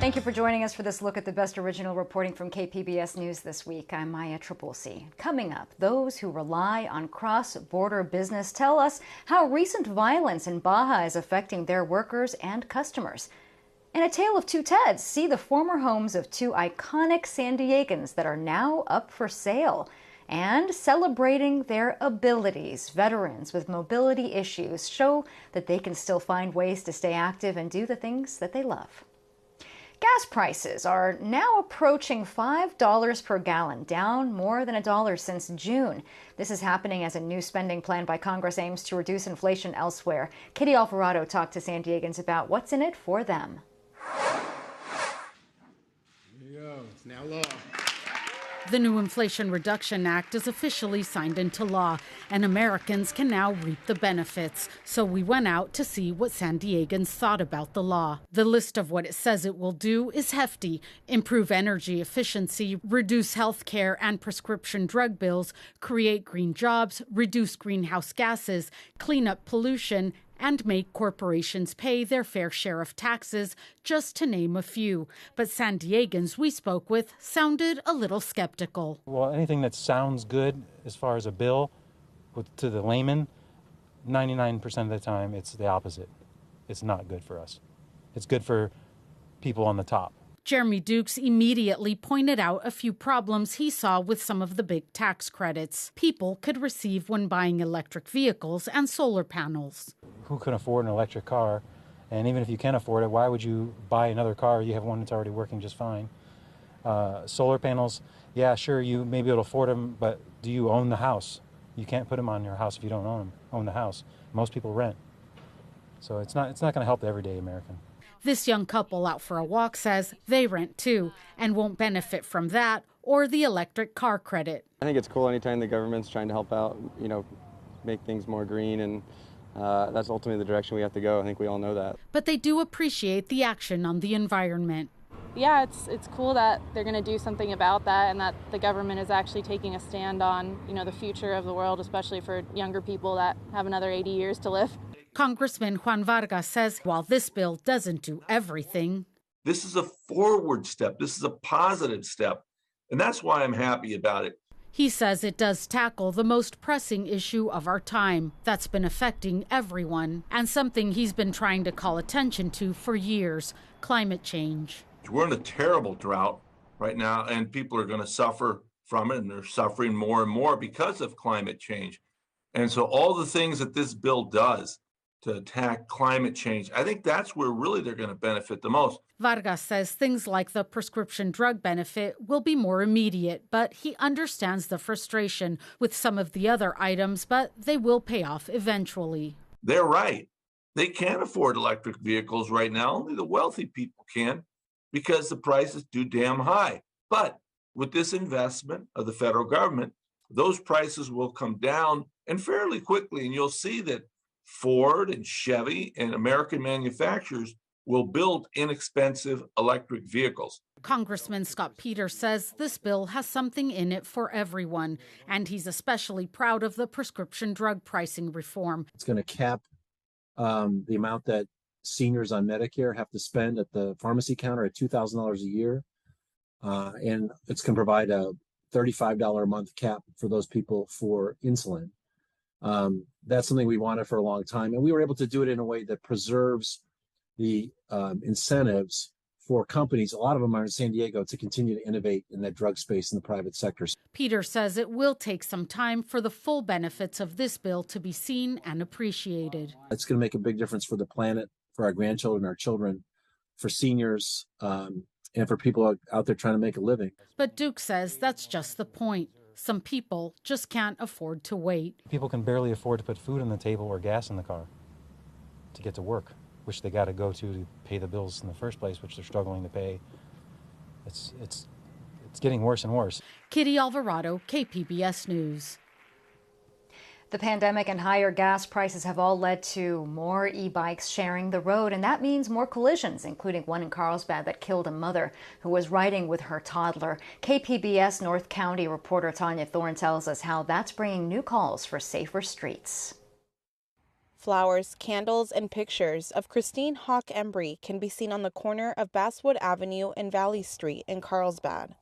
Thank you for joining us for this look at the best original reporting from KPBS News this week. I'm Maya Trabulsi. Coming up, those who rely on cross-border business tell us how recent violence in Baja is affecting their workers and customers. In a tale of two Teds, see the former homes of two iconic San Diegans that are now up for sale. And celebrating their abilities, veterans with mobility issues show that they can still find ways to stay active and do the things that they love. Gas prices are now approaching $5 per gallon, down more than $1 since June. This is happening as a new spending plan by Congress aims to reduce inflation elsewhere. Kitty Alvarado talked to San Diegans about what's in it for them. There you go. It's now law. The new Inflation Reduction Act is officially signed into law, and Americans can now reap the benefits. So we went out to see what San Diegans thought about the law. The list of what it says it will do is hefty: improve energy efficiency, reduce health care and prescription drug bills, create green jobs, reduce greenhouse gases, clean up pollution, and make corporations pay their fair share of taxes, just to name a few. But San Diegans we spoke with sounded a little skeptical. Well, anything that sounds good as far as a bill to the layman, 99% of the time it's the opposite. It's not good for us. It's good for people on the top. Jeremy Dukes immediately pointed out a few problems he saw with some of the big tax credits people could receive when buying electric vehicles and solar panels. Who can afford an electric car? And even if you can afford it, why would you buy another car? You have one that's already working just fine. Solar panels, yeah, sure, you may be able to afford them, but do you own the house? You can't put them on your house if you don't own the house. Most people rent. So it's not going to help the everyday American. This young couple out for a walk says they rent too and won't benefit from that or the electric car credit. I think it's cool anytime the government's trying to help out, make things more green, and that's ultimately the direction we have to go. I think we all know that. But they do appreciate the action on the environment. Yeah, it's cool that they're going to do something about that and that the government is actually taking a stand on, the future of the world, especially for younger people that have another 80 years to live. Congressman Juan Vargas says while this bill doesn't do everything, this is a forward step. This is a positive step. And that's why I'm happy about it. He says it does tackle the most pressing issue of our time that's been affecting everyone and something he's been trying to call attention to for years: climate change. We're in a terrible drought right now, and people are going to suffer from it, and they're suffering more and more because of climate change. And so all the things that this bill does to attack climate change, I think that's where really they're going to benefit the most. Vargas says things like the prescription drug benefit will be more immediate, but he understands the frustration with some of the other items, but they will pay off eventually. They're right. They can't afford electric vehicles right now. Only the wealthy people can, because the price is too damn high. But with this investment of the federal government, those prices will come down, and fairly quickly, and you'll see that Ford and Chevy and American manufacturers will build inexpensive electric vehicles. Congressman Scott Peters says this bill has something in it for everyone, and he's especially proud of the prescription drug pricing reform. It's going to cap the amount that seniors on Medicare have to spend at the pharmacy counter at $2,000 a year, and it's going to provide a $35 a month cap for those people for insulin. That's something we wanted for a long time, and we were able to do it in a way that preserves the incentives for companies, a lot of them are in San Diego, to continue to innovate in that drug space in the private sector. Peter says it will take some time for the full benefits of this bill to be seen and appreciated. It's going to make a big difference for the planet, for our grandchildren, our children, for seniors, and for people out there trying to make a living. But Duke says that's just the point. Some people just can't afford to wait. People can barely afford to put food on the table or gas in the car to get to work, which they got to go to pay the bills in the first place, which they're struggling to pay. It's getting worse and worse. Kitty Alvarado, KPBS News. The pandemic and higher gas prices have all led to more e-bikes sharing the road, and that means more collisions, including one in Carlsbad that killed a mother who was riding with her toddler. KPBS North County reporter Tanya Thorne tells us how that's bringing new calls for safer streets. Flowers, candles, and pictures of Christine Hawk Embry can be seen on the corner of Basswood Avenue and Valley Street in Carlsbad.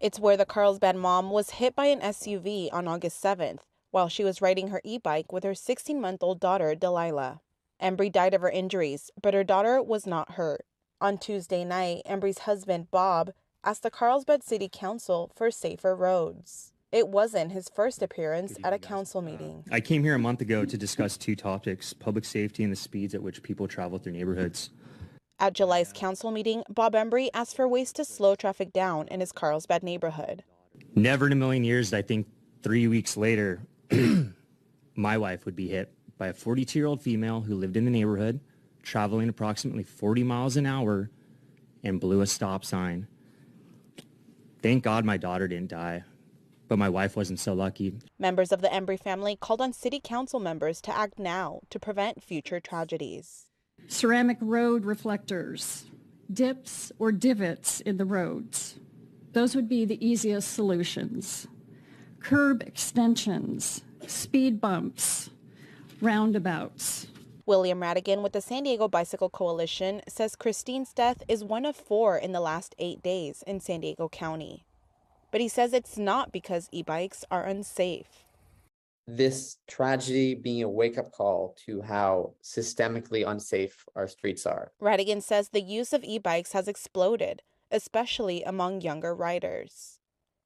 It's where the Carlsbad mom was hit by an SUV on August 7th while she was riding her e-bike with her 16-month-old daughter, Delilah. Embry died of her injuries, but her daughter was not hurt. On Tuesday night, Embry's husband, Bob, asked the Carlsbad City Council for safer roads. It wasn't his first appearance at a council meeting. I came here a month ago to discuss two topics: public safety and the speeds at which people travel through neighborhoods. At July's council meeting, Bob Embry asked for ways to slow traffic down in his Carlsbad neighborhood. Never in a million years did I think 3 weeks later my wife would be hit by a 42-year-old female who lived in the neighborhood, traveling approximately 40 miles an hour, and blew a stop sign. Thank God my daughter didn't die, but my wife wasn't so lucky. Members of the Embry family called on city council members to act now to prevent future tragedies. Ceramic road reflectors, dips or divots in the roads. Those would be the easiest solutions. Curb extensions, speed bumps, roundabouts. William Radigan with the San Diego Bicycle Coalition says Christine's death is one of 4 in the last 8 days in San Diego County. But he says it's not because e-bikes are unsafe. This tragedy being a wake-up call to how systemically unsafe our streets are. Radigan says the use of e-bikes has exploded, especially among younger riders.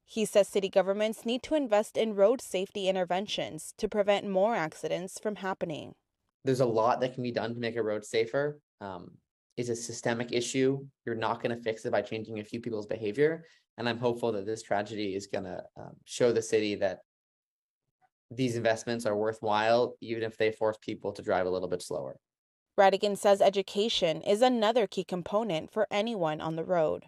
He says city governments need to invest in road safety interventions to prevent more accidents from happening. There's a lot that can be done to make a road safer. It's a systemic issue. You're not going to fix it by changing a few people's behavior. And I'm hopeful that this tragedy is going to show the city that these investments are worthwhile, even if they force people to drive a little bit slower. Radigan says education is another key component for anyone on the road.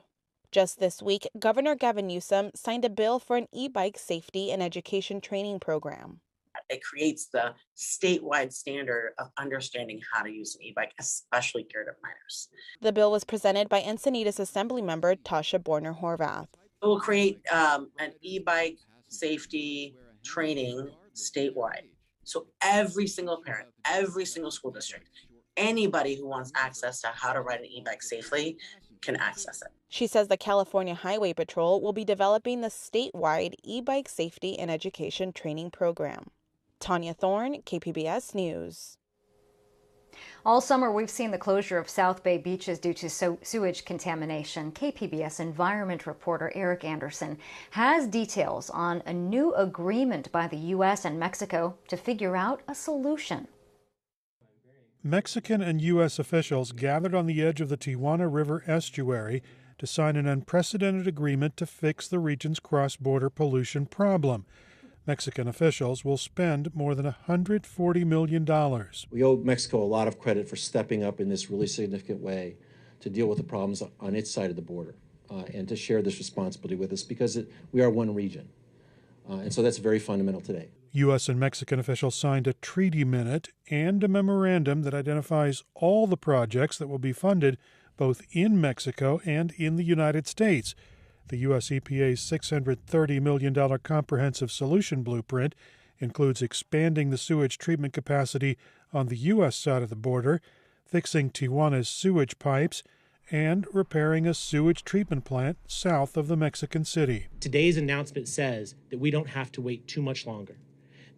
Just this week, Governor Gavin Newsom signed a bill for an e-bike safety and education training program. It creates the statewide standard of understanding how to use an e-bike, especially geared at minors. The bill was presented by Encinitas Assemblymember Tasha Borner-Horvath. It will create an e-bike safety training statewide. So every single parent, every single school district, anybody who wants access to how to ride an e-bike safely can access it. She says the California Highway Patrol will be developing the statewide e-bike safety and education training program. Tanya Thorne, KPBS News. All summer, we've seen the closure of South Bay beaches due to sewage contamination. KPBS environment reporter Eric Anderson has details on a new agreement by the U.S. and Mexico to figure out a solution. Mexican and U.S. officials gathered on the edge of the Tijuana River estuary to sign an unprecedented agreement to fix the region's cross-border pollution problem. Mexican officials will spend more than $140 million. We owe Mexico a lot of credit for stepping up in this really significant way to deal with the problems on its side of the border and to share this responsibility with us because we are one region. And so that's very fundamental today. U.S. and Mexican officials signed a treaty minute and a memorandum that identifies all the projects that will be funded both in Mexico and in the United States. The U.S. EPA's $630 million comprehensive solution blueprint includes expanding the sewage treatment capacity on the U.S. side of the border, fixing Tijuana's sewage pipes, and repairing a sewage treatment plant south of the Mexican city. Today's announcement says that we don't have to wait too much longer,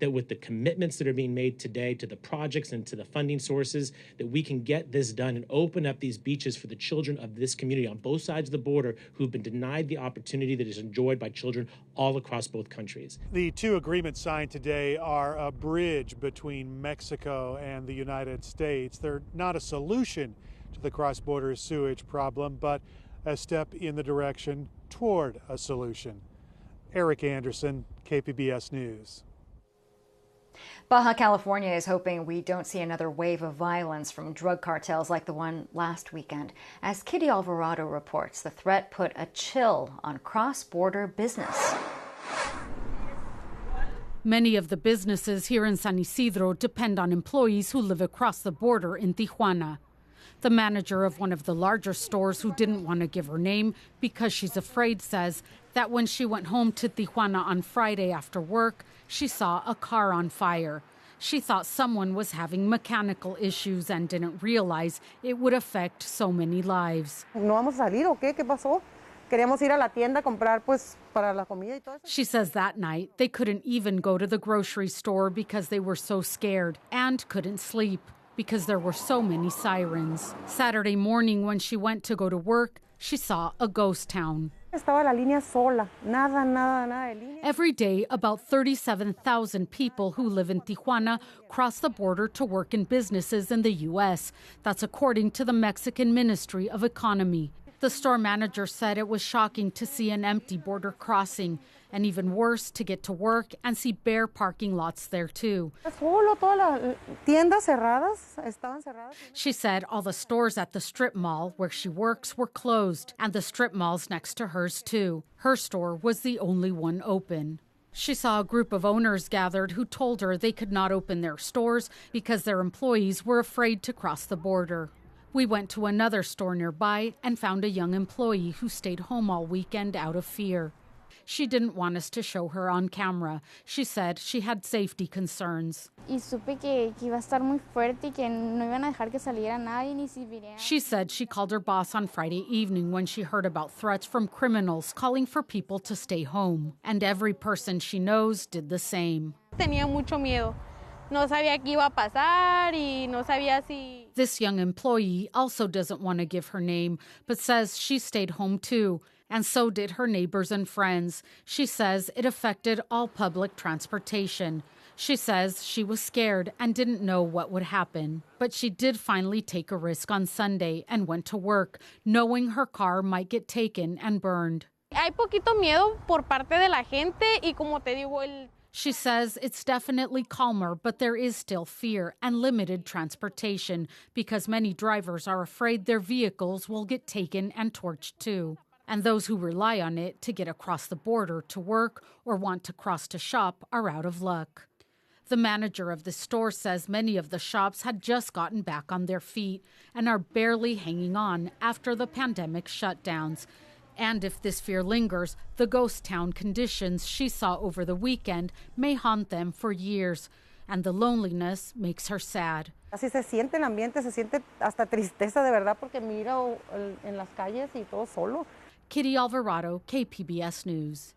that with the commitments that are being made today to the projects and to the funding sources, that we can get this done and open up these beaches for the children of this community on both sides of the border who've been denied the opportunity that is enjoyed by children all across both countries. The two agreements signed today are a bridge between Mexico and the United States. They're not a solution to the cross-border sewage problem, but a step in the direction toward a solution. Eric Anderson, KPBS News. Baja California is hoping we don't see another wave of violence from drug cartels like the one last weekend. As Kitty Alvarado reports, the threat put a chill on cross-border business. Many of the businesses here in San Isidro depend on employees who live across the border in Tijuana. The manager of one of the larger stores, who didn't want to give her name because she's afraid, says that when she went home to Tijuana on Friday after work, she saw a car on fire. She thought someone was having mechanical issues and didn't realize it would affect so many lives. ¿No vamos a salir o qué? ¿Qué pasó? Queríamos ir a la tienda a comprar pues para la comida y todo eso. She says that night they couldn't even go to the grocery store because they were so scared and couldn't sleep because there were so many sirens. Saturday morning when she went to go to work, she saw a ghost town. Estaba la línea sola. Nada de línea. Every day, about 37,000 people who live in Tijuana cross the border to work in businesses in the U.S. That's according to the Mexican Ministry of Economy. The store manager said it was shocking to see an empty border crossing, and even worse, to get to work and see bare parking lots there too. Solo todas las tiendas cerradas, estaban cerradas. She said all the stores at the strip mall where she works were closed, and the strip malls next to hers too. Her store was the only one open. She saw a group of owners gathered who told her they could not open their stores because their employees were afraid to cross the border. We went to another store nearby and found a young employee who stayed home all weekend out of fear. She didn't want us to show her on camera. She said she had safety concerns. Y supe que iba a estar muy fuerte y que no iban a dejar que saliera nadie ni si viniera. She said she called her boss on Friday evening when she heard about threats from criminals calling for people to stay home. And every person she knows did the same. Tenía mucho miedo. No sabía qué iba a pasar y no sabía si... This young employee also doesn't want to give her name, but says she stayed home too, and so did her neighbors and friends. She says it affected all public transportation. She says she was scared and didn't know what would happen. But she did finally take a risk on Sunday and went to work, knowing her car might get taken and burned. Hay poquito miedo por parte de la gente y como te digo, She says it's definitely calmer, but there is still fear and limited transportation because many drivers are afraid their vehicles will get taken and torched too. And those who rely on it to get across the border to work or want to cross to shop are out of luck. The manager of the store says many of the shops had just gotten back on their feet and are barely hanging on after the pandemic shutdowns. And if this fear lingers, the ghost town conditions she saw over the weekend may haunt them for years, and the loneliness makes her sad. Así se siente el ambiente, se siente hasta tristeza de verdad porque miro en las calles y todo solo. Kitty Alvarado, KPBS News.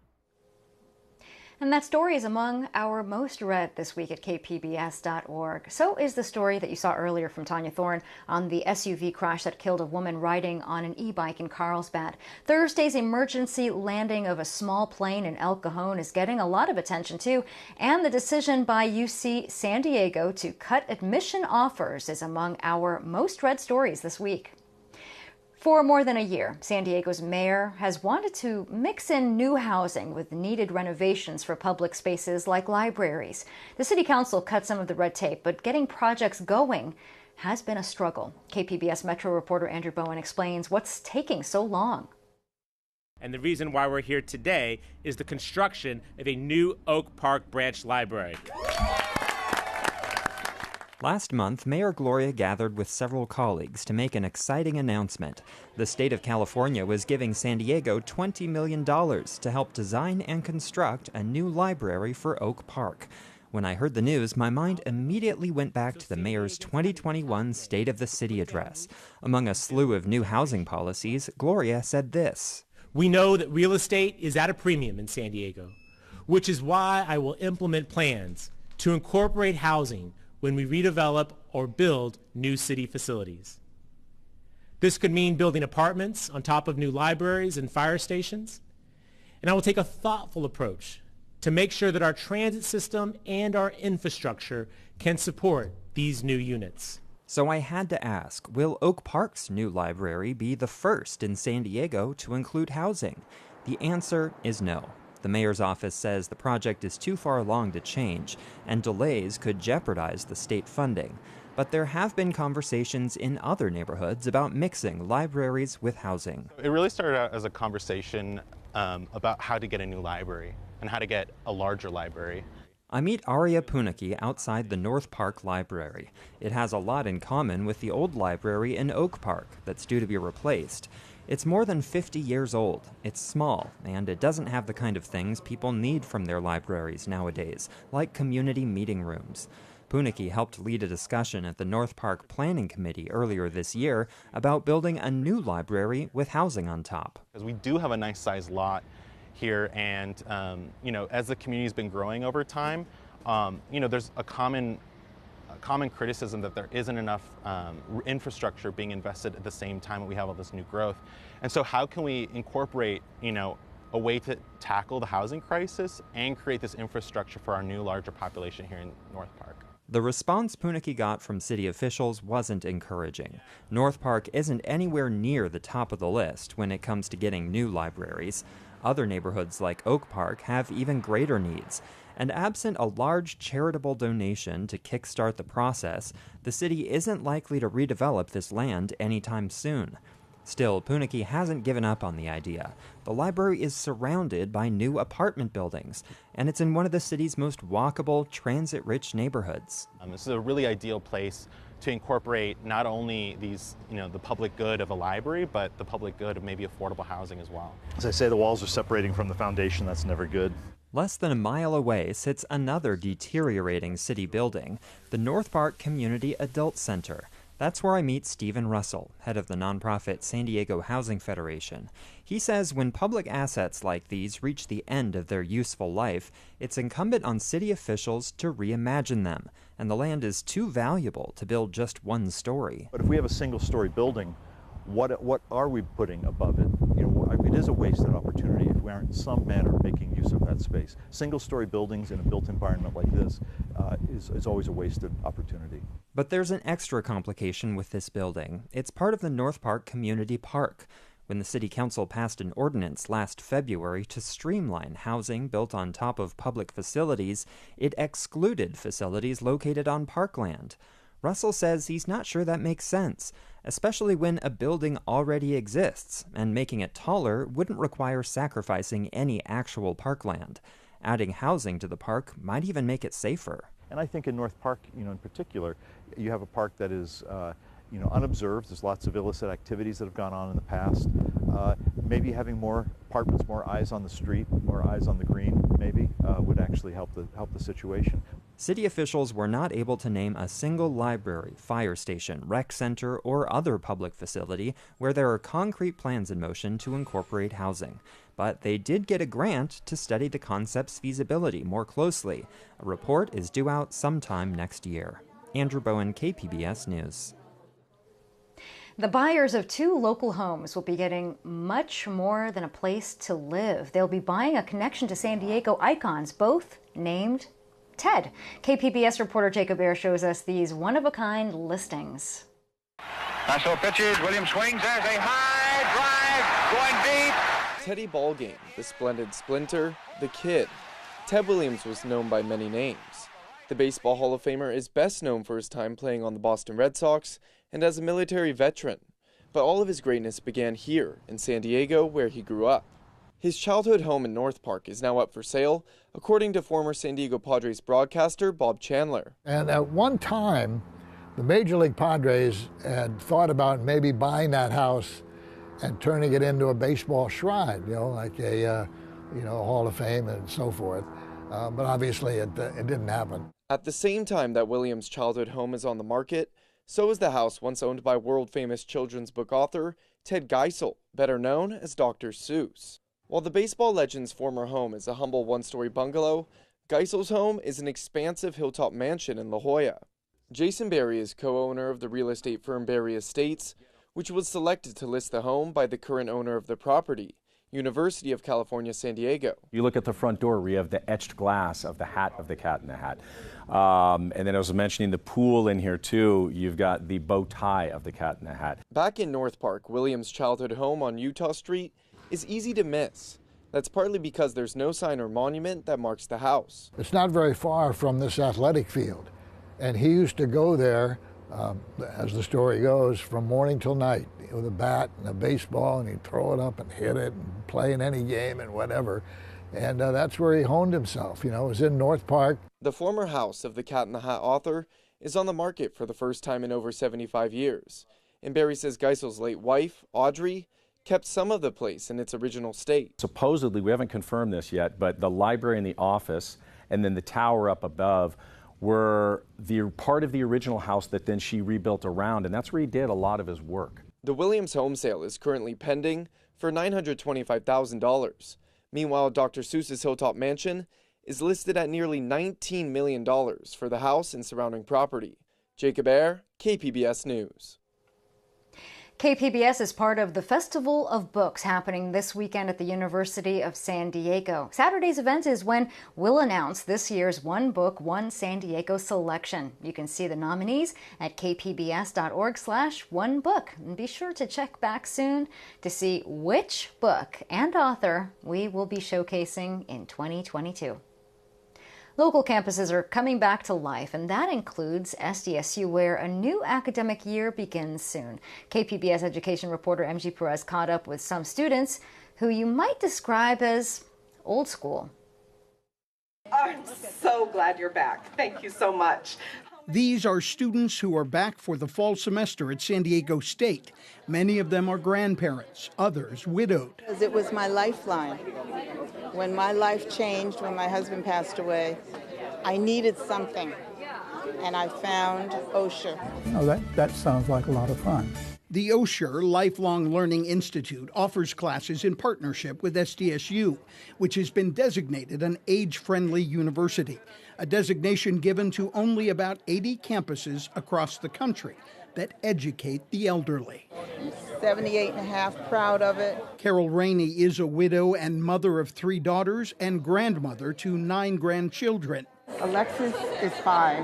And that story is among our most read this week at kpbs.org. So is the story that you saw earlier from Tanya Thorne on the SUV crash that killed a woman riding on an e-bike in Carlsbad. Thursday's emergency landing of a small plane in El Cajon is getting a lot of attention too. And the decision by UC San Diego to cut admission offers is among our most read stories this week. For more than a year, San Diego's mayor has wanted to mix in new housing with needed renovations for public spaces like libraries. The city council cut some of the red tape, but getting projects going has been a struggle. KPBS Metro reporter Andrew Bowen explains what's taking so long. And the reason why we're here today is the construction of a new Oak Park branch library. Last month, Mayor Gloria gathered with several colleagues to make an exciting announcement. The state of California was giving San Diego $20 million to help design and construct a new library for Oak Park. When I heard the news, my mind immediately went back to the mayor's 2021 State of the City address. Among a slew of new housing policies, Gloria said this. We know that real estate is at a premium in San Diego, which is why I will implement plans to incorporate housing when we redevelop or build new city facilities. This could mean building apartments on top of new libraries and fire stations. And I will take a thoughtful approach to make sure that our transit system and our infrastructure can support these new units. So I had to ask, will Oak Park's new library be the first in San Diego to include housing? The answer is no. The mayor's office says the project is too far along to change, and delays could jeopardize the state funding. But there have been conversations in other neighborhoods about mixing libraries with housing. It really started out as a conversation about how to get a new library and how to get a larger library. I meet Aria Punaki outside the North Park Library. It has a lot in common with the old library in Oak Park that's due to be replaced. It's more than 50 years old, it's small, and it doesn't have the kind of things people need from their libraries nowadays, like community meeting rooms. Puniki helped lead a discussion at the North Park Planning Committee earlier this year about building a new library with housing on top. Because we do have a nice sized lot here, and as the community's been growing over time, there's a common criticism that there isn't enough infrastructure being invested at the same time that we have all this new growth. And so how can we incorporate, a way to tackle the housing crisis and create this infrastructure for our new larger population here in North Park? The response Puniki got from city officials wasn't encouraging. North Park isn't anywhere near the top of the list when it comes to getting new libraries. Other neighborhoods like Oak Park have even greater needs. And absent a large charitable donation to kickstart the process, the city isn't likely to redevelop this land anytime soon. Still, Puniki hasn't given up on the idea. The library is surrounded by new apartment buildings, and it's in one of the city's most walkable, transit-rich neighborhoods. This is a really ideal place to incorporate not only these, the public good of a library, but the public good of maybe affordable housing as well. As I say, the walls are separating from the foundation. That's never good. Less than a mile away sits another deteriorating city building, the North Park Community Adult Center. That's where I meet Stephen Russell, head of the nonprofit San Diego Housing Federation. He says when public assets like these reach the end of their useful life, it's incumbent on city officials to reimagine them, and the land is too valuable to build just one story. But if we have a single-story building, what are we putting above it? It is a wasted opportunity if we aren't in some manner making use of that space. Single-story buildings in a built environment like this is always a wasted opportunity. But there's an extra complication with this building. It's part of the North Park Community Park. When the City Council passed an ordinance last February to streamline housing built on top of public facilities, it excluded facilities located on parkland. Russell says he's not sure that makes sense, especially when a building already exists, and making it taller wouldn't require sacrificing any actual parkland. Adding housing to the park might even make it safer. And I think in North Park, in particular, you have a park that is, unobserved. There's lots of illicit activities that have gone on in the past. Maybe having more apartments, more eyes on the street, more eyes on the green, maybe would actually help the situation. City officials were not able to name a single library, fire station, rec center, or other public facility where there are concrete plans in motion to incorporate housing. But they did get a grant to study the concept's feasibility more closely. A report is due out sometime next year. Andrew Bowen, KPBS News. The buyers of 2 local homes will be getting much more than a place to live. They'll be buying a connection to San Diego icons, both named Ted. KPBS reporter Jacob Ayer shows us these one-of-a-kind listings. National pitches, Williams swings, there's a high drive, going deep. Teddy Ballgame, the Splendid Splinter, the Kid. Ted Williams was known by many names. The Baseball Hall of Famer is best known for his time playing on the Boston Red Sox and as a military veteran. But all of his greatness began here in San Diego, where he grew up. His childhood home in North Park is now up for sale, according to former San Diego Padres broadcaster Bob Chandler. And at one time, the Major League Padres had thought about maybe buying that house and turning it into a baseball shrine, like a Hall of Fame and so forth. But obviously it didn't happen. At the same time that Williams' childhood home is on the market, so is the house once owned by world-famous children's book author Ted Geisel, better known as Dr. Seuss. While the baseball legend's former home is a humble one-story bungalow, Geisel's home is an expansive hilltop mansion in La Jolla. Jason Berry is co-owner of the real estate firm Berry Estates, which was selected to list the home by the current owner of the property, University of California, San Diego. You look at the front door, we have the etched glass of the hat of the Cat in the Hat. And then I was mentioning the pool in here too. You've got the bow tie of the Cat in the Hat. Back in North Park, Williams' childhood home on Utah Street is easy to miss. That's partly because there's no sign or monument that marks the house. It's not very far from this athletic field. And he used to go there, as the story goes, from morning till night with a bat and a baseball, and he'd throw it up and hit it and play in any game and whatever. And that's where he honed himself, it was in North Park. The former house of the Cat in the Hat author is on the market for the first time in over 75 years. And Barry says Geisel's late wife, Audrey, kept some of the place in its original state. Supposedly, we haven't confirmed this yet, but the library and the office and then the tower up above were the part of the original house that then she rebuilt around, and that's where he did a lot of his work. The Williams home sale is currently pending for $925,000. Meanwhile, Dr. Seuss's Hilltop Mansion is listed at nearly $19 million for the house and surrounding property. Jacob Ayer, KPBS News. KPBS is part of the Festival of Books happening this weekend at the University of San Diego. Saturday's event is when we'll announce this year's One Book, One San Diego selection. You can see the nominees at kpbs.org/onebook. And be sure to check back soon to see which book and author we will be showcasing in 2022. Local campuses are coming back to life, and that includes SDSU, where a new academic year begins soon. KPBS education reporter MG Perez caught up with some students who you might describe as old school. I'm so glad you're back. Thank you so much. These are students who are back for the fall semester at San Diego State. Many of them are grandparents, others widowed. It was my lifeline. When my life changed, when my husband passed away, I needed something, and I found Osher. Oh, that sounds like a lot of fun. The Osher Lifelong Learning Institute offers classes in partnership with SDSU, which has been designated an age-friendly university, a designation given to only about 80 campuses across the country that educate the elderly. 78 and a half, proud of it. Carol Rainey is a widow and mother of 3 daughters and grandmother to 9 grandchildren. Alexis is 5,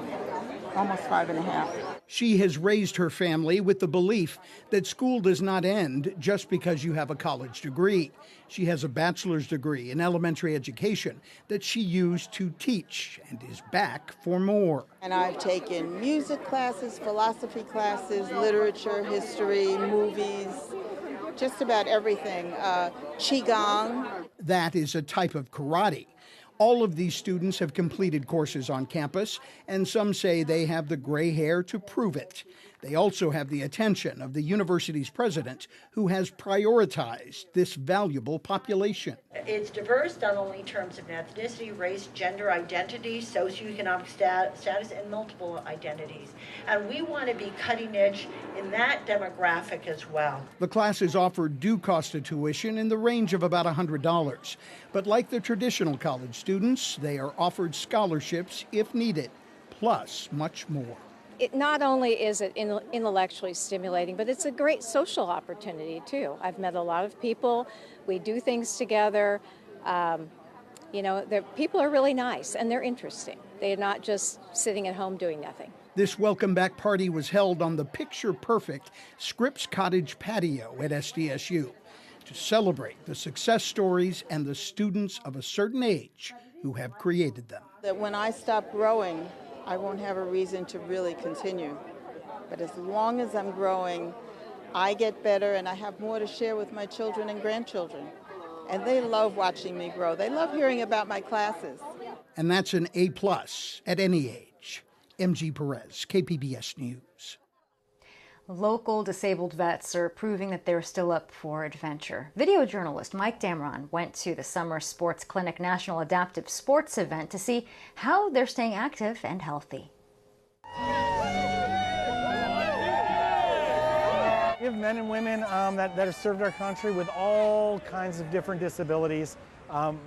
almost 5 and a half. She has raised her family with the belief that school does not end just because you have a college degree. She has a bachelor's degree in elementary education that she used to teach and is back for more. And I've taken music classes, philosophy classes, literature, history, movies, just about everything. Qigong. That is a type of karate. All of these students have completed courses on campus, and some say they have the gray hair to prove it. They also have the attention of the university's president, who has prioritized this valuable population. It's diverse not only in terms of ethnicity, race, gender identity, socioeconomic status, and multiple identities. And we want to be cutting edge in that demographic as well. The classes offered do cost a tuition in the range of about $100. But like the traditional college students, they are offered scholarships if needed, plus much more. It not only is it intellectually stimulating, but it's a great social opportunity too. I've met a lot of people. We do things together. People are really nice and they're interesting. They're not just sitting at home doing nothing. This welcome back party was held on the picture-perfect Scripps Cottage patio at SDSU to celebrate the success stories and the students of a certain age who have created them. That when I stop growing, I won't have a reason to really continue. But as long as I'm growing, I get better and I have more to share with my children and grandchildren. And they love watching me grow. They love hearing about my classes. And that's an A+ at any age. MG Perez, KPBS News. Local disabled vets are proving that they're still up for adventure. Video journalist Mike Damron went to the Summer Sports Clinic National Adaptive Sports event to see how they're staying active and healthy. We have men and women that have served our country with all kinds of different disabilities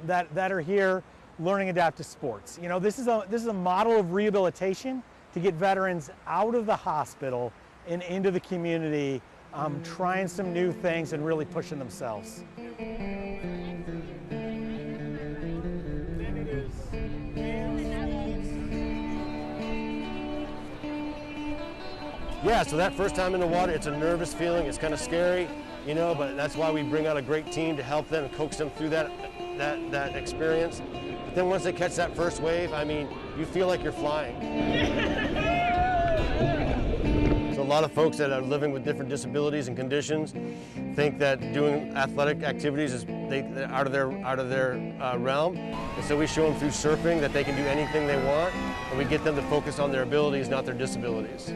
that are here learning adaptive sports. You know, this is a model of rehabilitation to get veterans out of the hospital and into the community, trying some new things and really pushing themselves. Yeah, so that first time in the water, it's a nervous feeling, it's kind of scary, you know, but that's why we bring out a great team to help them and coax them through that experience. But then once they catch that first wave, I mean, you feel like you're flying. So a lot of folks that are living with different disabilities and conditions think that doing athletic activities is out of their realm. And so we show them through surfing that they can do anything they want, and we get them to focus on their abilities, not their disabilities.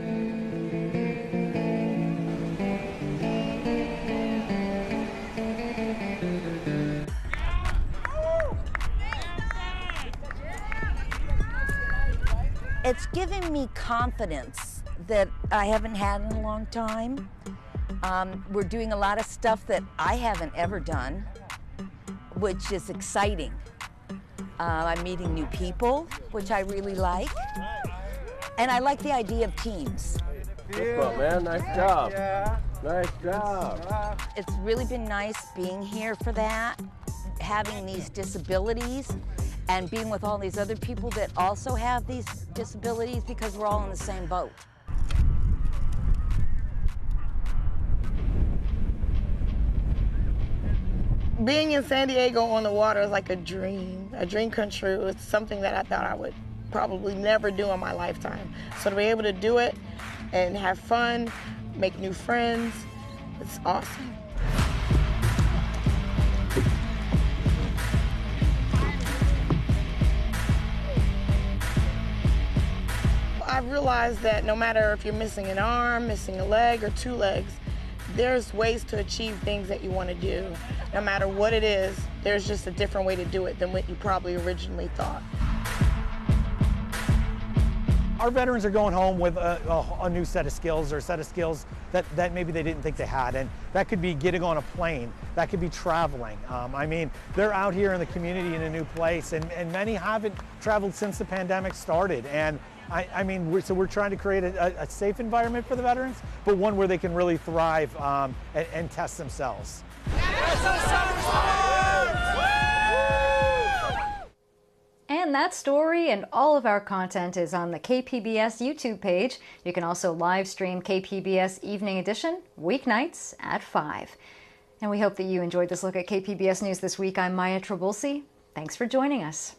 It's given me confidence that I haven't had in a long time. We're doing a lot of stuff that I haven't ever done, which is exciting. I'm meeting new people, which I really like. And I like the idea of teams. What's up, man? Nice job. Nice job. It's really been nice being here for that, having these disabilities, and being with all these other people that also have these disabilities, because we're all in the same boat. Being in San Diego on the water is like a dream come true. It's something that I thought I would probably never do in my lifetime. So to be able to do it and have fun, make new friends, it's awesome. I've realized that no matter if you're missing an arm, missing a leg, or two legs, there's ways to achieve things that you want to do. No matter what it is, there's just a different way to do it than what you probably originally thought. Our veterans are going home with a new set of skills, or a set of skills that maybe they didn't think they had. And that could be getting on a plane, that could be traveling. I mean, they're out here in the community in a new place, and many haven't traveled since the pandemic started. And I mean, we're trying to create a safe environment for the veterans, but one where they can really thrive and test themselves. And that story and all of our content is on the KPBS YouTube page. You can also live stream KPBS Evening Edition weeknights at 5. And we hope that you enjoyed this look at KPBS News this week. I'm Maya Trabulsi. Thanks for joining us.